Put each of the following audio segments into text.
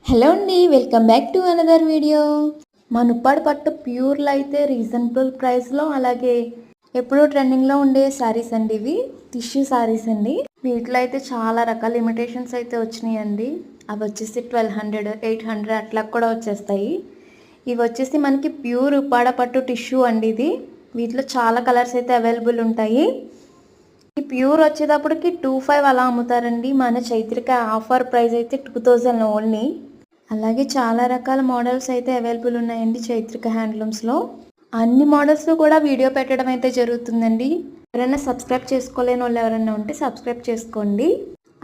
Hello అండి, welcome back to another video. మన ఉప్పాడ పట్టు ప్యూర్లో అయితే రీజనబుల్ ప్రైస్లో, అలాగే ఎప్పుడూ ట్రెండింగ్లో ఉండే శారీస్ అండి. ఇవి టిష్యూ శారీస్ అండి. వీటిలో అయితే చాలా రకాల ఇమిటేషన్స్ అయితే వచ్చినాయండి. అవి వచ్చేసి 1200, 800 అట్లా కూడా వచ్చేస్తాయి. ఇవి వచ్చేసి మనకి ప్యూర్ ఉప్పాడ పట్టు టిష్యూ అండి. ఇది వీటిలో చాలా కలర్స్ అయితే అవైలబుల్ ఉంటాయి. ఈ ప్యూర్ వచ్చేటప్పటికి 2500 అలా అమ్ముతారండి. మన చైత్రిక ఆఫర్ ప్రైస్ అయితే 2000 ఓన్లీ. అలాగే చాలా రకాల మోడల్స్ అయితే అవైలబుల్ ఉన్నాయండి చైత్రిక హ్యాండ్లూమ్స్లో. అన్ని మోడల్స్ కూడా వీడియో పెట్టడం అయితే జరుగుతుందండి. ఎవరైనా సబ్స్క్రైబ్ చేసుకోలేని వాళ్ళు ఎవరైనా ఉంటే సబ్స్క్రైబ్ చేసుకోండి.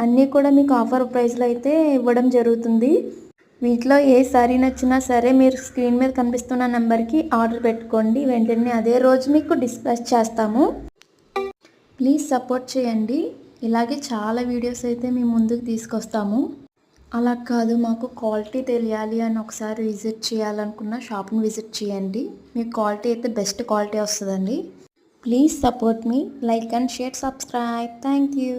అన్నీ కూడా మీకు ఆఫర్ ప్రైస్లో అయితే ఇవ్వడం జరుగుతుంది. వీటిలో ఏ సారీ నచ్చినా సరే మీరు స్క్రీన్ మీద కనిపిస్తున్న నెంబర్కి ఆర్డర్ పెట్టుకోండి. వెంటనే అదే రోజు మీకు డిస్పాచ్ చేస్తాము. ప్లీజ్ సపోర్ట్ చేయండి. ఇలాగే చాలా వీడియోస్ అయితే మేము ముందుకు తీసుకొస్తాము. అలా కాదు, మాకు క్వాలిటీ తెలియాలి అని ఒకసారి విజిట్ చేయాలనుకున్న షాప్ని విజిట్ చేయండి. మీకు క్వాలిటీ అయితే బెస్ట్ క్వాలిటీ వస్తుందండి. Please support me, like and share, subscribe. Thank you.